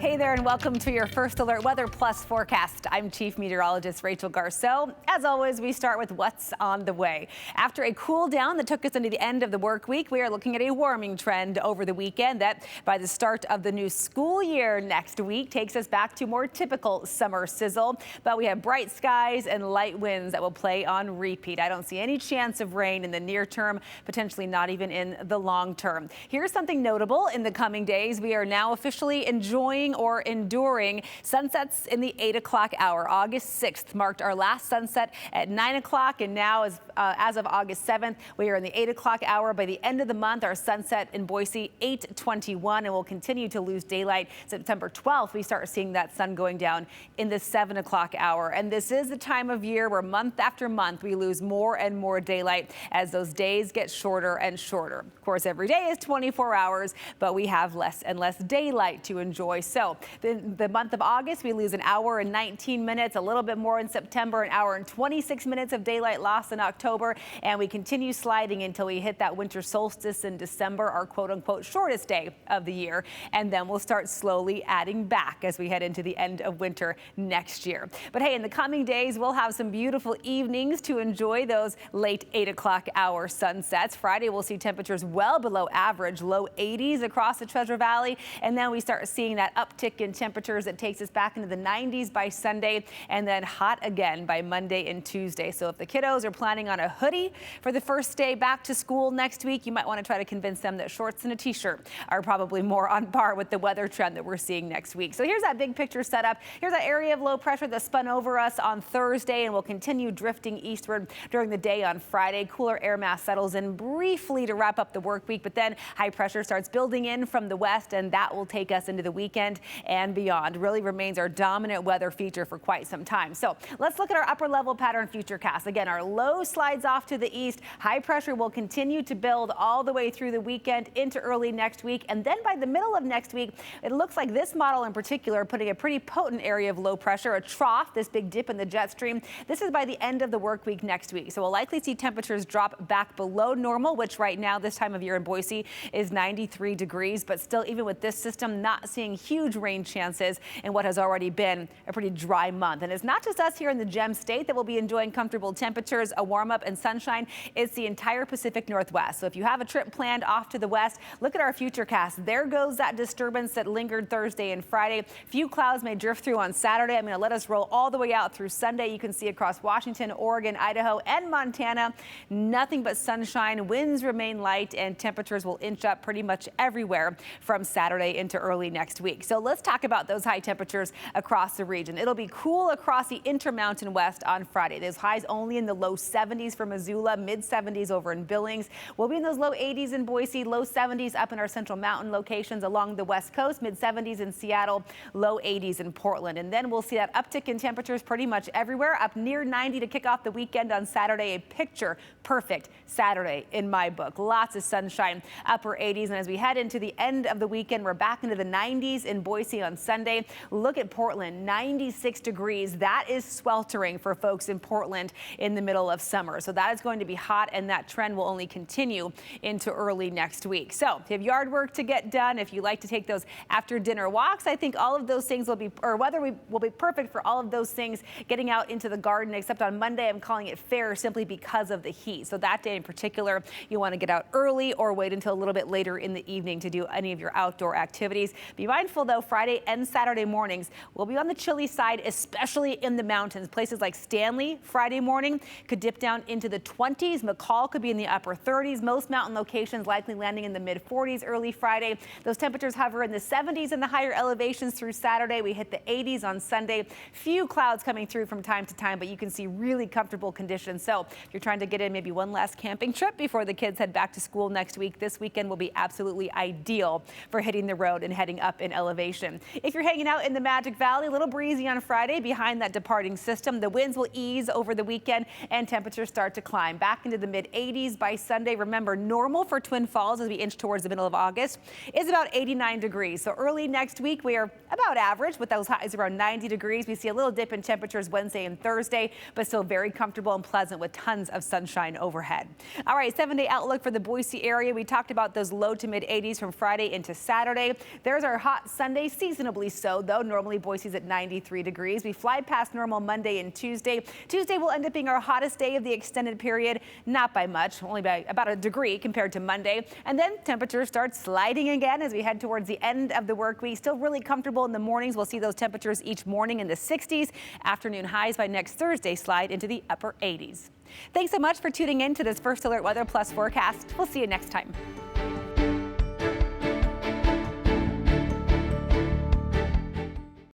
Hey there and welcome to your First Alert Weather Plus forecast. I'm Chief Meteorologist Rachel Garceau. As always, we start with what's on the way. After a cool down that took us into the end of the work week, we are looking at a warming trend over the weekend that by the start of the new school year next week takes us back to more typical summer sizzle. But we have bright skies and light winds that will play on repeat. I don't see any chance of rain in the near term, potentially not even in the long term. Here's something notable in the coming days. We are now officially enjoying or enduring sunsets in the 8 o'clock hour. August 6th marked our last sunset at 9 o'clock, and now as of August 7th, we are in the 8 o'clock hour. By the end of the month, our sunset in Boise, 8:21, and we'll continue to lose daylight. September 12th, we start seeing that sun going down in the 7 o'clock hour. And this is the time of year where month after month, we lose more and more daylight as those days get shorter and shorter. Of course, every day is 24 hours, but we have less and less daylight to enjoy. So the month of August, we lose an hour and 19 minutes, a little bit more in September, an hour and 26 minutes of daylight lost in October, and we continue sliding until we hit that winter solstice in December, our quote-unquote shortest day of the year, and then we'll start slowly adding back as we head into the end of winter next year. But hey, in the coming days, we'll have some beautiful evenings to enjoy those late 8 o'clock hour sunsets. Friday, we'll see temperatures well below average, low 80s across the Treasure Valley, and then we start seeing that uptick in temperatures that takes us back into the 90s by Sunday, and then hot again by Monday and Tuesday. So if the kiddos are planning on a hoodie for the first day back to school next week, you might want to try to convince them that shorts and a t-shirt are probably more on par with the weather trend that we're seeing next week. So here's that big picture setup. Here's that area of low pressure that spun over us on Thursday and will continue drifting eastward during the day on Friday. Cooler air mass settles in briefly to wrap up the work week, but then high pressure starts building in from the west, and that will take us into the weekend and beyond. Really remains our dominant weather feature for quite some time. So let's look at our upper level pattern futurecast. Again, our low slides off to the east. High pressure will continue to build all the way through the weekend into early next week. And then by the middle of next week, it looks like this model in particular putting a pretty potent area of low pressure, a trough, this big dip in the jet stream. This is by the end of the work week next week. So we'll likely see temperatures drop back below normal, which right now this time of year in Boise is 93 degrees. But still, even with this system, not seeing huge rain chances in what has already been a pretty dry month. And it's not just us here in the Gem State that will be enjoying comfortable temperatures, a warm up and sunshine. It's the entire Pacific Northwest. So if you have a trip planned off to the west, look at our futurecast. There goes that disturbance that lingered Thursday and Friday. Few clouds may drift through on Saturday. I'm going to let us roll all the way out through Sunday. You can see across Washington, Oregon, Idaho, and Montana, nothing but sunshine. Winds remain light and temperatures will inch up pretty much everywhere from Saturday into early next week. So let's talk about those high temperatures across the region. It'll be cool across the Intermountain West on Friday. Those highs only in the low 70s for Missoula, mid 70s over in Billings. We'll be in those low 80s in Boise, low 70s up in our Central Mountain locations along the West Coast, mid 70s in Seattle, low 80s in Portland. And then we'll see that uptick in temperatures pretty much everywhere, up near 90 to kick off the weekend on Saturday. A picture perfect Saturday in my book. Lots of sunshine, upper 80s. And as we head into the end of the weekend, we're back into the 90s in Boise on Sunday. Look at Portland, 96 degrees. That is sweltering for folks in Portland in the middle of summer. So that is going to be hot, and that trend will only continue into early next week. So if you have yard work to get done, if you like to take those after dinner walks, I think all of those things will be, or weather will be perfect for all of those things, getting out into the garden, except on Monday, I'm calling it fair simply because of the heat. So that day in particular, you want to get out early or wait until a little bit later in the evening to do any of your outdoor activities. Be mindful though, Friday and Saturday mornings will be on the chilly side, especially in the mountains. Places like Stanley Friday morning could dip down into the 20s. McCall could be in the upper 30s. Most mountain locations likely landing in the mid 40s early Friday. Those temperatures hover in the 70s in the higher elevations through Saturday. We hit the 80s on Sunday. Few clouds coming through from time to time, but you can see really comfortable conditions. So if you're trying to get in maybe one last camping trip before the kids head back to school next week, this weekend will be absolutely ideal for hitting the road and heading up in elevation. If you're hanging out in the Magic Valley, a little breezy on Friday behind that departing system. The winds will ease over the weekend and temperatures start to climb back into the mid 80s by Sunday. Remember, normal for Twin Falls as we inch towards the middle of August is about 89 degrees. So early next week, we are about average with those highs around 90 degrees. We see a little dip in temperatures Wednesday and Thursday, but still very comfortable and pleasant with tons of sunshine overhead. All right, 7-day outlook for the Boise area. We talked about those low to mid 80s from Friday into Saturday. There's our hot Sunday. Sunday, seasonably so, though. Normally Boise's at 93 degrees. We fly past normal Monday and Tuesday. Tuesday will end up being our hottest day of the extended period, not by much, only by about a degree compared to Monday. And then temperatures start sliding again as we head towards the end of the work week. Still really comfortable in the mornings. We'll see those temperatures each morning in the 60s. Afternoon highs by next Thursday slide into the upper 80s. Thanks so much for tuning in to this First Alert Weather Plus forecast. We'll see you next time.